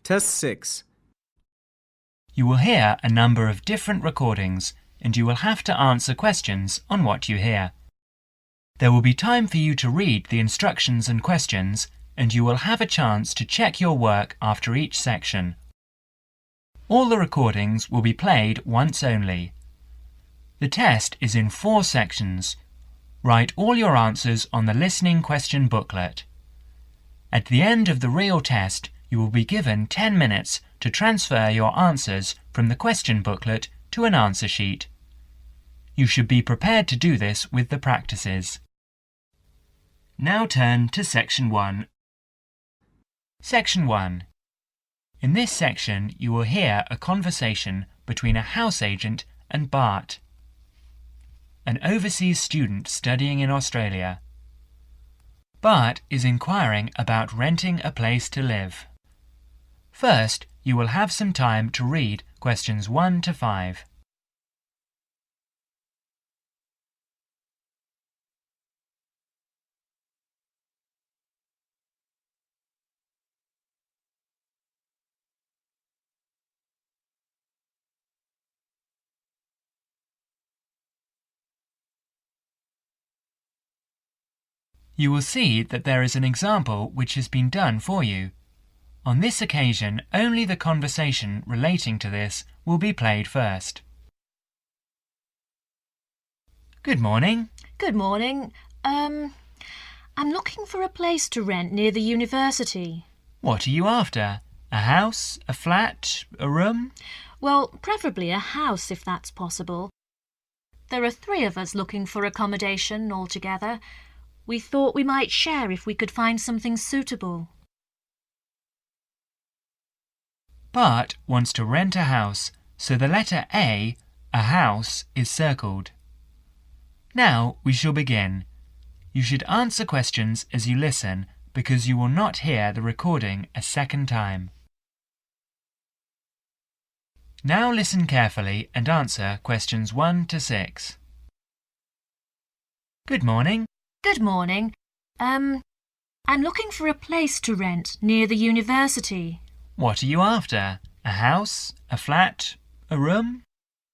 Test 6. You will hear a number of different recordings and you will have to answer questions on what you hear. There will be time for you to read the instructions and questions and you will have a chance to check your work after each section. All the recordings will be played once only. The test is in 4 sections. Write all your answers on the listening question booklet. At the end of the real test, you will be given 10 minutes to transfer your answers from the question booklet to an answer sheet. You should be prepared to do this with the practices. Now turn to Section 1. Section 1. In this section, you will hear a conversation between a house agent and Bart, an overseas student studying in Australia. Bart is inquiring about renting a place to live. First, you will have some time to read questions 1 to 5. You will see that there is an example which has been done for you. On this occasion, only the conversation relating to this will be played first. Good morning. Good morning. I'm looking for a place to rent near the university. What are you after? A house, a flat, a room? Well, preferably a house if that's possible. There are 3 of us looking for accommodation altogether. We thought we might share if we could find something suitable. Bart wants to rent a house, so the letter A, a house, is circled. Now we shall begin. You should answer questions as you listen because you will not hear the recording a second time. Now listen carefully and answer questions 1 to 6. Good morning. Good morning. I'm looking for a place to rent near the university. What are you after? A house, a flat, a room?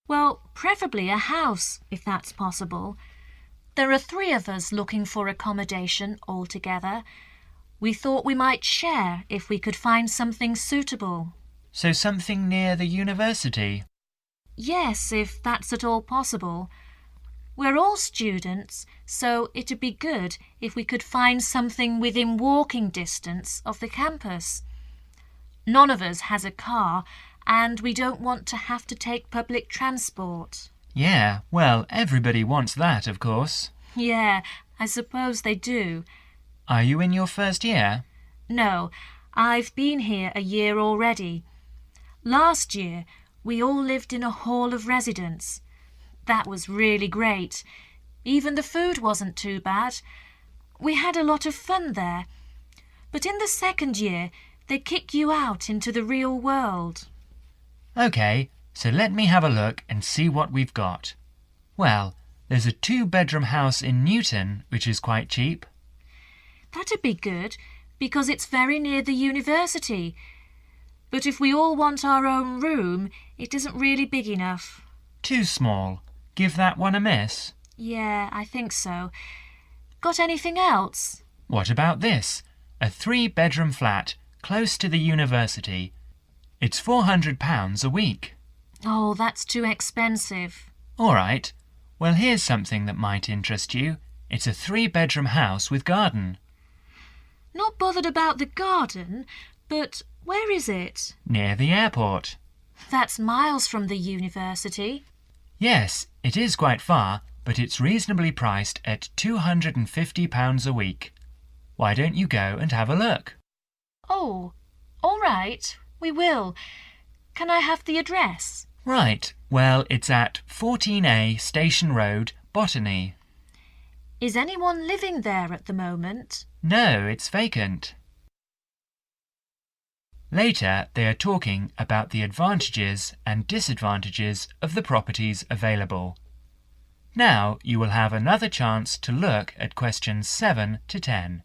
Well, preferably a house, if that's possible. There are 3 of us looking for accommodation altogether. We thought we might share if we could find something suitable. So something near the university? Yes, if that's at all possible. We're all students, so it'd be good if we could find something within walking distance of the campus. None of us has a car, and we don't want to have to take public transport. Yeah, well, everybody wants that, of course. Yeah, I suppose they do. Are you in your first year? No, I've been here a year already. Last year, we all lived in a hall of residence. That was really great. Even the food wasn't too bad. We had a lot of fun there. But in the second year, they kick you out into the real world. OK, so let me have a look and see what we've got. Well, there's a 2-bedroom house in Newton, which is quite cheap. That'd be good, because it's very near the university. But if we all want our own room, it isn't really big enough. Too small. Give that one a miss. Yeah, I think so. Got anything else? What about this? A 3-bedroom flat, close to the university. It's £400 a week. Oh, that's too expensive. All right. Well, here's something that might interest you. It's a 3-bedroom house with garden. Not bothered about the garden, but where is it? Near the airport. That's miles from the university. Yes, it is quite far, but it's reasonably priced at £250 a week. Why don't you go and have a look? Oh, all right, we will. Can I have the address? Right, well, it's at 14A Station Road, Botany. Is anyone living there at the moment? No, it's vacant. Later, they are talking about the advantages and disadvantages of the properties available. Now you will have another chance to look at questions 7 to 10.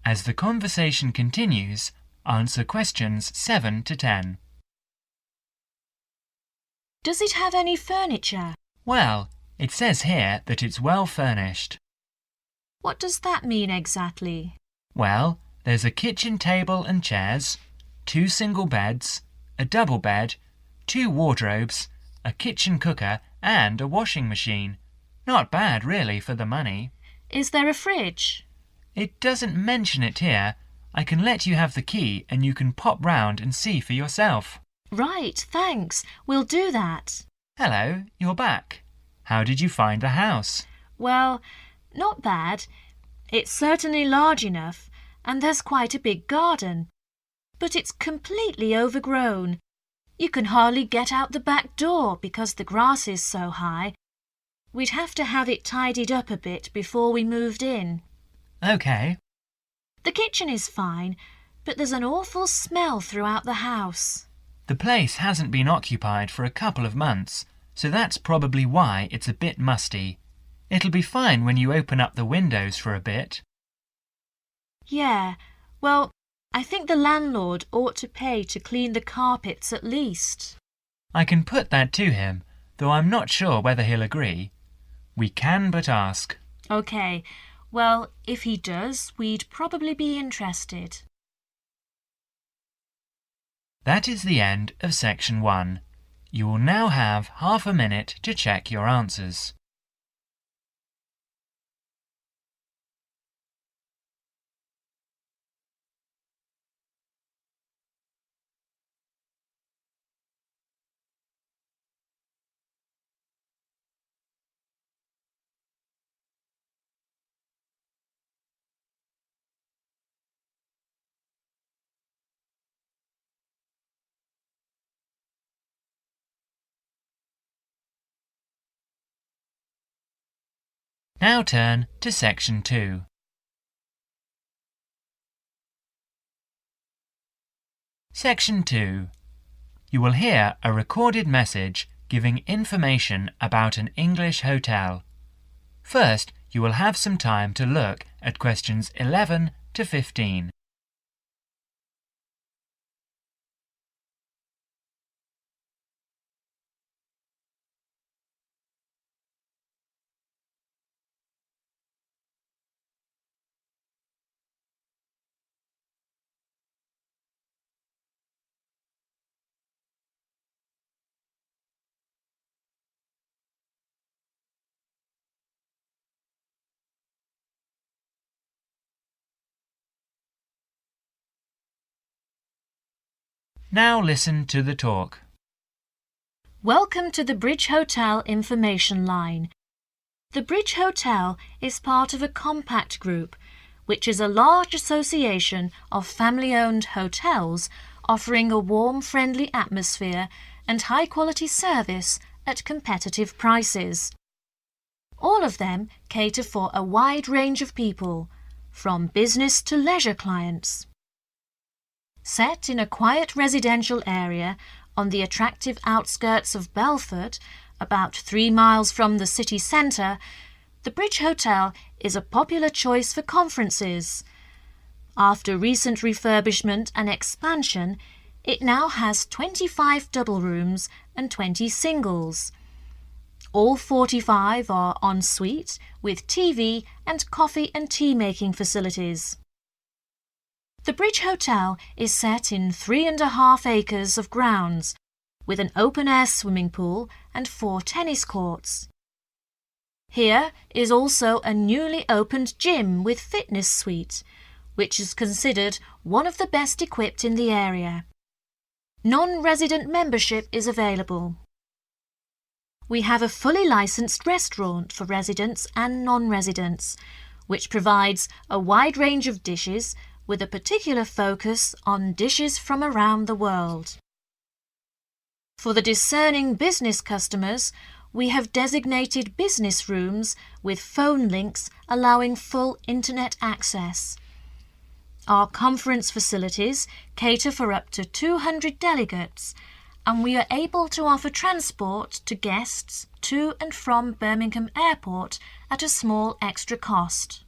As the conversation continues, answer questions 7 to 10. Does it have any furniture? Well, it says here that it's well furnished. What does that mean exactly? Well, there's a kitchen table and chairs, 2 single beds, a double bed, 2 wardrobes, a kitchen cooker and a washing machine. Not bad, really, for the money. Is there a fridge? It doesn't mention it here. I can let you have the key and you can pop round and see for yourself. Right, thanks. We'll do that. Hello, you're back. How did you find the house? Well, not bad. It's certainly large enough, and there's quite a big garden. But it's completely overgrown. You can hardly get out the back door because the grass is so high. We'd have to have it tidied up a bit before we moved in. OK. The kitchen is fine, but there's an awful smell throughout the house. The place hasn't been occupied for a couple of months, so that's probably why it's a bit musty. It'll be fine when you open up the windows for a bit. Yeah, well, I think the landlord ought to pay to clean the carpets at least. I can put that to him, though I'm not sure whether he'll agree. We can but ask. OK, well, if he does, we'd probably be interested. That is the end of section 1. You will now have half a minute to check your answers. Now turn to section 2. Section 2. You will hear a recorded message giving information about an English hotel. First, you will have some time to look at questions 11 to 15. Now listen to the talk. Welcome to the Bridge Hotel information line. The Bridge Hotel is part of a compact group, which is a large association of family-owned hotels offering a warm, friendly atmosphere and high-quality service at competitive prices. All of them cater for a wide range of people, from business to leisure clients. Set in a quiet residential area on the attractive outskirts of Belford, about 3 miles from the city centre, the Bridge Hotel is a popular choice for conferences. After recent refurbishment and expansion, it now has 25 double rooms and 20 singles. All 45 are en suite with TV and coffee and tea making facilities. The Bridge Hotel is set in 3.5 acres of grounds, with an open-air swimming pool and 4 tennis courts. Here is also a newly opened gym with fitness suite, which is considered one of the best equipped in the area. Non-resident membership is available. We have a fully licensed restaurant for residents and non-residents, which provides a wide range of dishes with a particular focus on dishes from around the world. For the discerning business customers, we have designated business rooms with phone links allowing full internet access. Our conference facilities cater for up to 200 delegates, and we are able to offer transport to guests to and from Birmingham Airport at a small extra cost.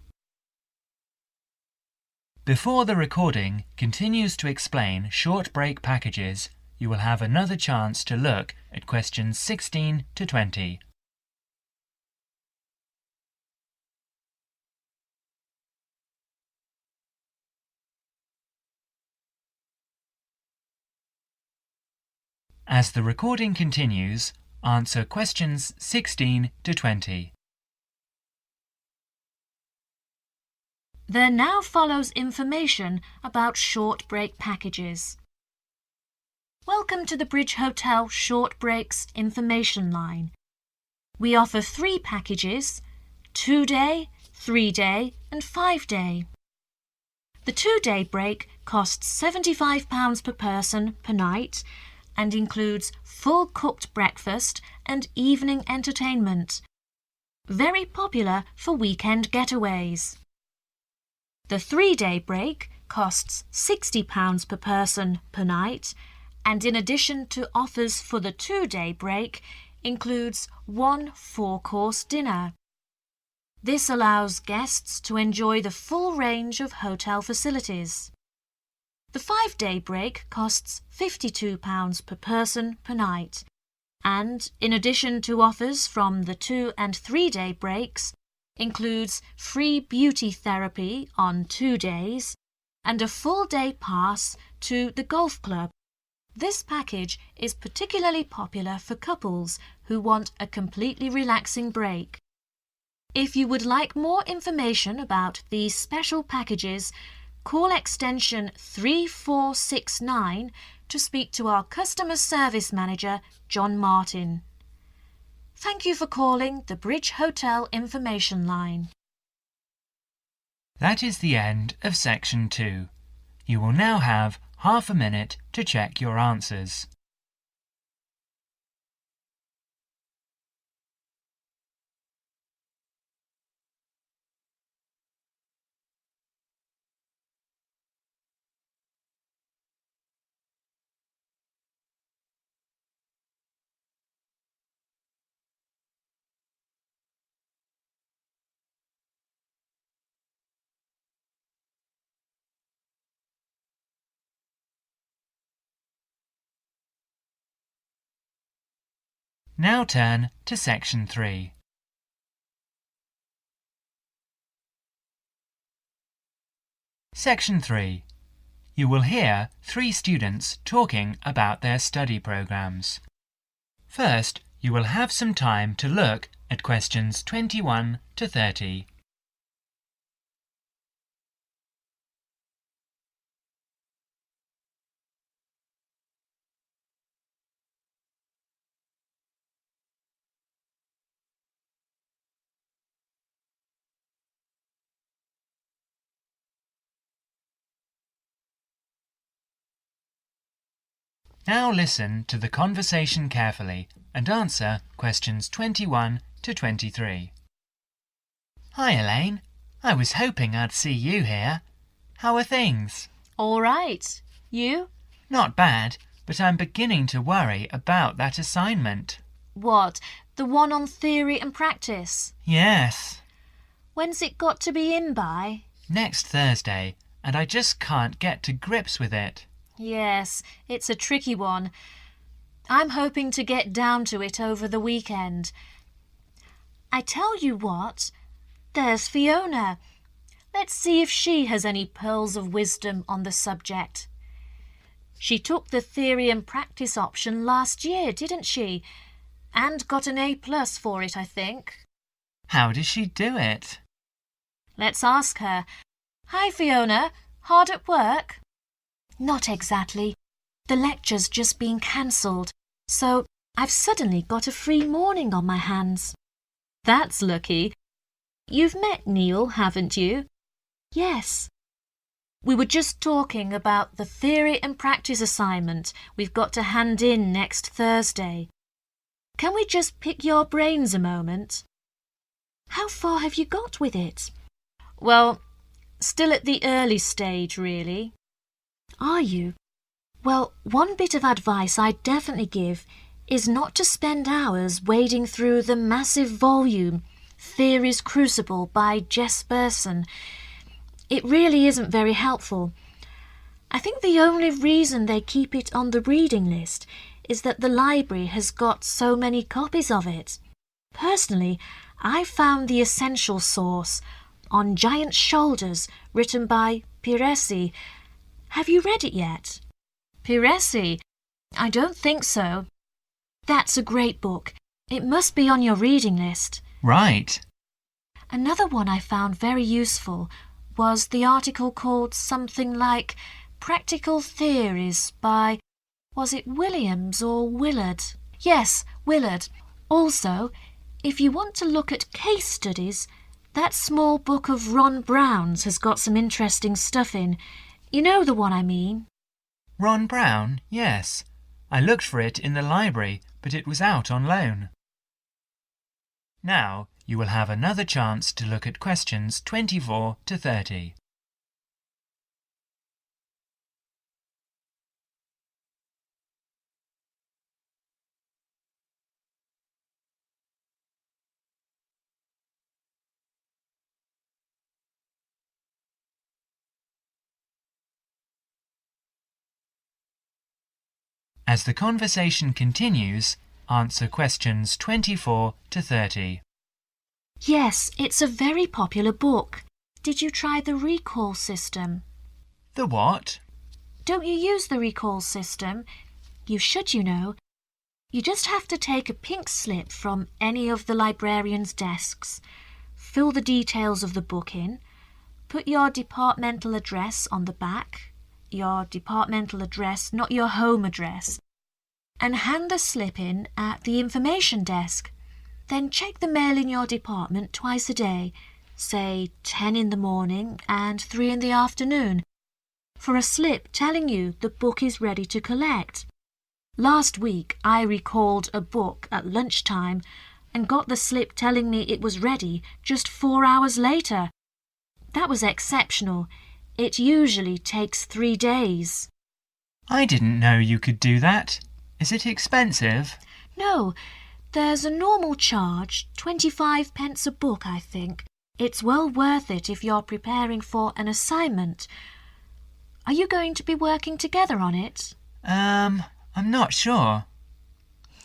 Before the recording continues to explain short break packages, you will have another chance to look at questions 16 to 20. As the recording continues, answer questions 16 to 20. There now follows information about short break packages. Welcome to the Bridge Hotel Short Breaks information line. We offer 3 packages: 2-day, 3-day and 5-day. The 2-day break costs £75 per person per night and includes full cooked breakfast and evening entertainment. Very popular for weekend getaways. The 3-day break costs £60 per person per night and in addition to offers for the 2-day break includes 1 4-course dinner. This allows guests to enjoy the full range of hotel facilities. The 5-day break costs £52 per person per night and, in addition to offers from the 2- and 3-day breaks, includes free beauty therapy on 2 days and a full-day pass to the golf club. This package is particularly popular for couples who want a completely relaxing break. If you would like more information about these special packages, call extension 3469 to speak to our customer service manager, John Martin. Thank you for calling the Bridge Hotel information line. That is the end of section 2. You will now have half a minute to check your answers. Now turn to section 3. Section 3. You will hear 3 students talking about their study programs. First, you will have some time to look at questions 21 to 30. Now listen to the conversation carefully and answer questions 21 to 23. Hi Elaine, I was hoping I'd see you here. How are things? All right. You? Not bad, but I'm beginning to worry about that assignment. What? The one on theory and practice? Yes. When's it got to be in by? Next Thursday, and I just can't get to grips with it. Yes, it's a tricky one. I'm hoping to get down to it over the weekend. I tell you what, there's Fiona. Let's see if she has any pearls of wisdom on the subject. She took the theory and practice option last year, didn't she? And got an A+ for it, I think. How did she do it? Let's ask her. Hi, Fiona. Hard at work? Not exactly. The lecture's just been cancelled, so I've suddenly got a free morning on my hands. That's lucky. You've met Neil, haven't you? Yes. We were just talking about the theory and practice assignment we've got to hand in next Thursday. Can we just pick your brains a moment? How far have you got with it? Well, still at the early stage, really. Are you? Well, one bit of advice I'd definitely give is not to spend hours wading through the massive volume Theory's Crucible by Jess Burson. It really isn't very helpful. I think the only reason they keep it on the reading list is that the library has got so many copies of it. Personally, I found The Essential Source on Giant Shoulders, written by Piresi. Have you read it yet? Piresi? I don't think so. That's a great book. It must be on your reading list. Right. Another one I found very useful was the article called something like Practical Theories by, was it Williams or Willard? Yes, Willard. Also, if you want to look at case studies, that small book of Ron Brown's has got some interesting stuff in. You know the one I mean? Ron Brown, yes. I looked for it in the library, but it was out on loan. Now you will have another chance to look at questions 24 to 30. As the conversation continues, answer questions 24 to 30. Yes, it's a very popular book. Did you try the recall system? The what? Don't you use the recall system? You should, you know. You just have to take a pink slip from any of the librarian's desks, fill the details of the book in, put your departmental address on the back, your departmental address, not your home address, and hand the slip in at the information desk. Then check the mail in your department twice a day, say 10 in the morning and 3 in the afternoon, for a slip telling you the book is ready to collect. Last week I recalled a book at lunchtime and got the slip telling me it was ready just 4 hours later. That was exceptional. It usually takes 3 days. I didn't know you could do that. Is it expensive? No, there's a normal charge, 25 pence a book, I think. It's well worth it if you're preparing for an assignment. Are you going to be working together on it? I'm not sure.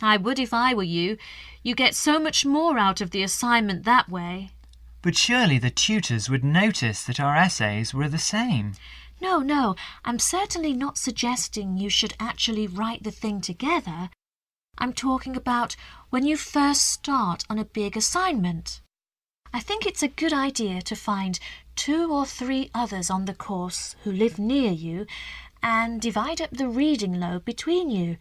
I would if I were you. You get so much more out of the assignment that way. But surely the tutors would notice that our essays were the same. No, I'm certainly not suggesting you should actually write the thing together. I'm talking about when you first start on a big assignment. I think it's a good idea to find 2 or 3 others on the course who live near you and divide up the reading load between you.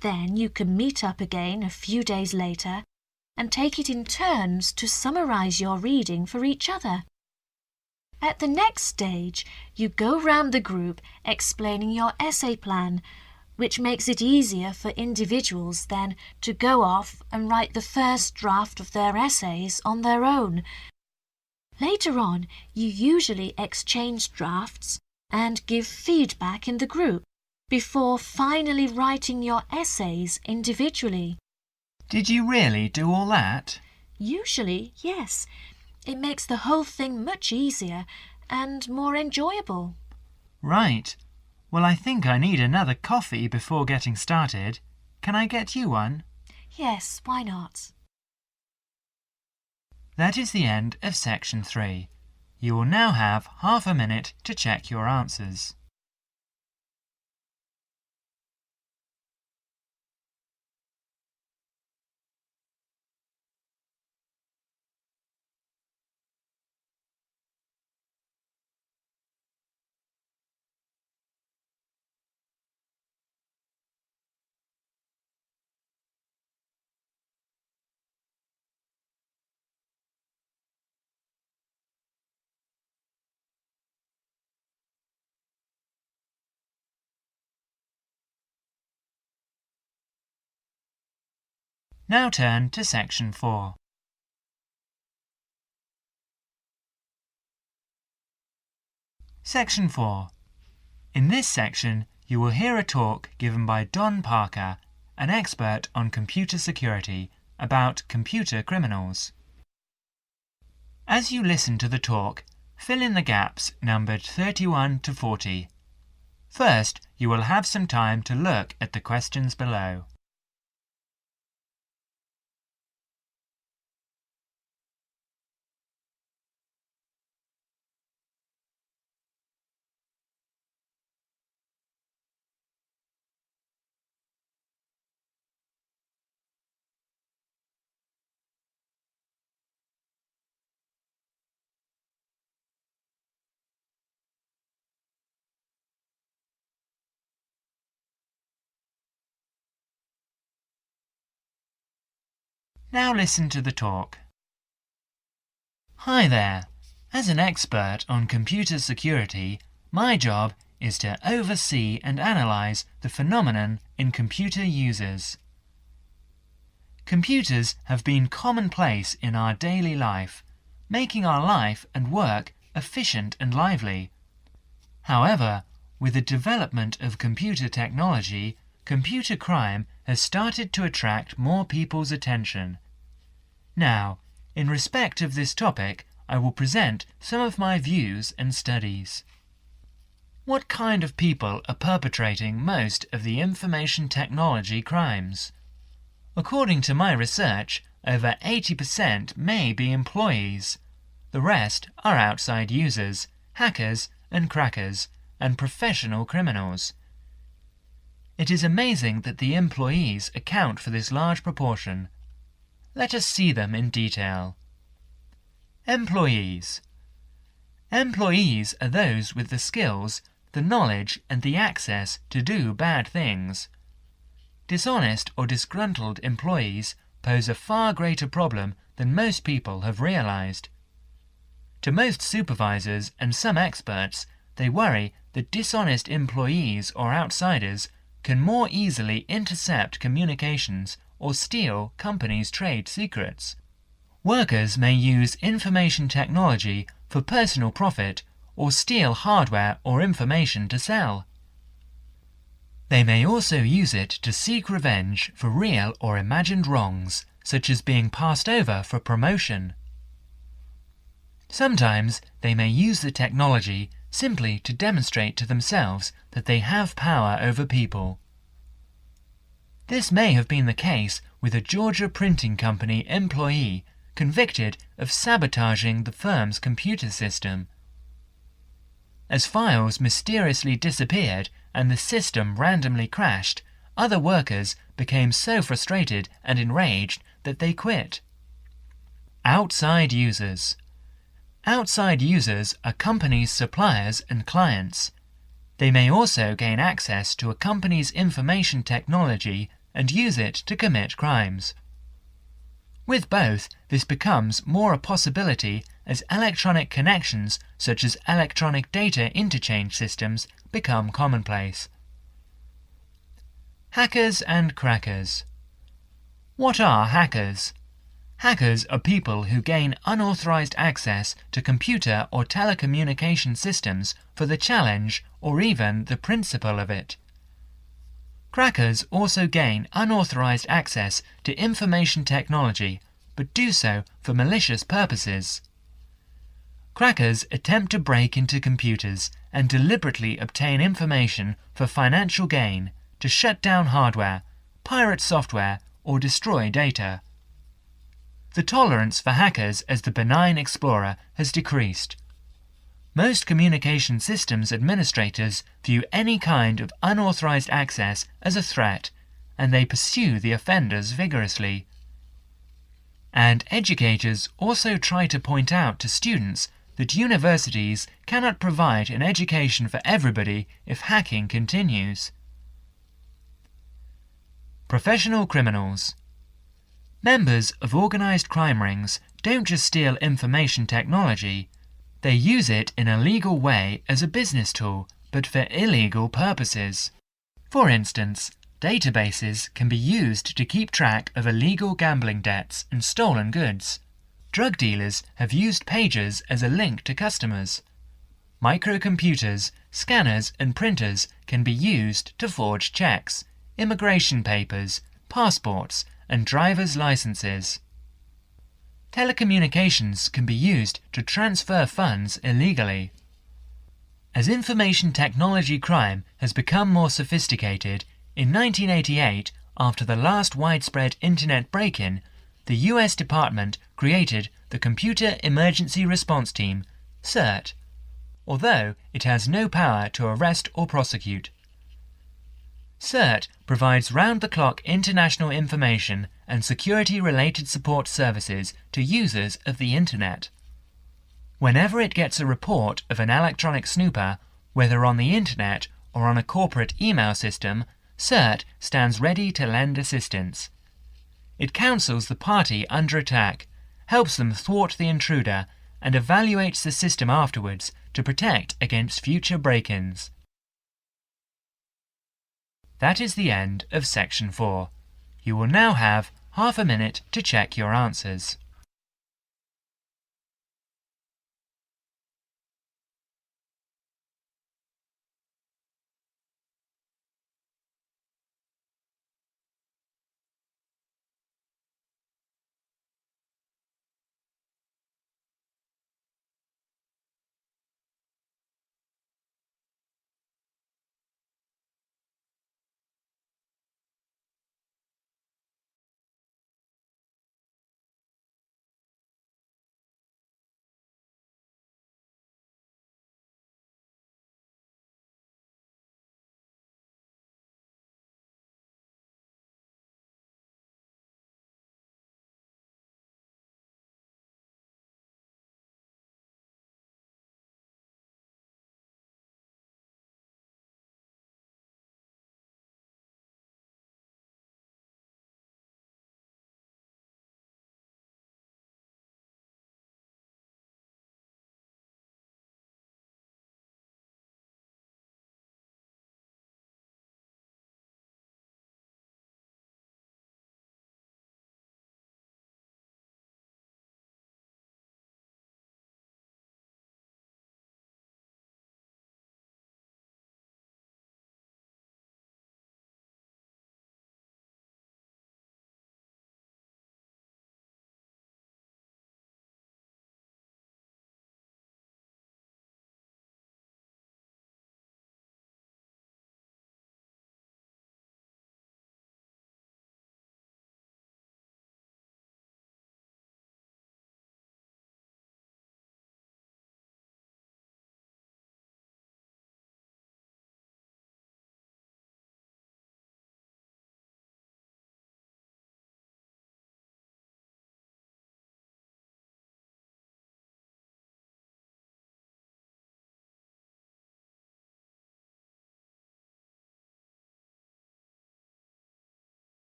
Then you can meet up again a few days later and take it in turns to summarise your reading for each other. At the next stage, you go round the group explaining your essay plan, which makes it easier for individuals then to go off and write the first draft of their essays on their own. Later on, you usually exchange drafts and give feedback in the group before finally writing your essays individually. Did you really do all that? Usually, yes. It makes the whole thing much easier and more enjoyable. Right. Well, I think I need another coffee before getting started. Can I get you one? Yes, why not? That is the end of section 3. You will now have half a minute to check your answers. Now turn to section 4. Section 4. In this section, you will hear a talk given by Don Parker, an expert on computer security, about computer criminals. As you listen to the talk, Fill in the gaps numbered 31 to 40. First, you will have some time to look at the questions below. Now listen to the talk. Hi there. As an expert on computer security, my job is to oversee and analyze the phenomenon in computer users. Computers have been commonplace in our daily life, making our life and work efficient and lively. However, with the development of computer technology, computer crime has started to attract more people's attention. Now, in respect of this topic, I will present some of my views and studies. What kind of people are perpetrating most of the information technology crimes? According to my research, over 80% may be employees. The rest are outside users, hackers and crackers, and professional criminals. It is amazing that the employees account for this large proportion. Let us see them in detail. Employees. Employees are those with the skills, the knowledge and the access to do bad things. Dishonest or disgruntled employees pose a far greater problem than most people have realized. To most supervisors and some experts, they worry that dishonest employees or outsiders can more easily intercept communications or steal companies' trade secrets. Workers may use information technology for personal profit or steal hardware or information to sell. They may also use it to seek revenge for real or imagined wrongs, such as being passed over for promotion. Sometimes they may use the technology simply to demonstrate to themselves that they have power over people. This may have been the case with a Georgia Printing Company employee convicted of sabotaging the firm's computer system. As files mysteriously disappeared and the system randomly crashed, other workers became so frustrated and enraged that they quit. Outside users. Outside users are companies' suppliers and clients. They may also gain access to a company's information technology and use it to commit crimes. With both, this becomes more a possibility as electronic connections such as electronic data interchange systems become commonplace. Hackers and crackers. What are hackers? Hackers are people who gain unauthorized access to computer or telecommunication systems for the challenge or even the principle of it. Crackers also gain unauthorized access to information technology, but do so for malicious purposes. Crackers attempt to break into computers and deliberately obtain information for financial gain, to shut down hardware, pirate software, or destroy data. The tolerance for hackers as the benign explorer has decreased. Most communication systems administrators view any kind of unauthorized access as a threat, and they pursue the offenders vigorously. And educators also try to point out to students that universities cannot provide an education for everybody if hacking continues. Professional criminals. Members of organized crime rings don't just steal information technology, they use it in a legal way as a business tool, but for illegal purposes. For instance, databases can be used to keep track of illegal gambling debts and stolen goods. Drug dealers have used pagers as a link to customers. Microcomputers, scanners and printers can be used to forge checks, immigration papers, passports and driver's licenses. Telecommunications can be used to transfer funds illegally. As information technology crime has become more sophisticated, in 1988, after the last widespread internet break-in, the US Department created the Computer Emergency Response Team, CERT, although it has no power to arrest or prosecute. CERT provides round-the-clock international information and security-related support services to users of the Internet. Whenever it gets a report of an electronic snooper, whether on the Internet or on a corporate email system, CERT stands ready to lend assistance. It counsels the party under attack, helps them thwart the intruder, and evaluates the system afterwards to protect against future break-ins. That is the end of Section 4. You will now have half a minute to check your answers.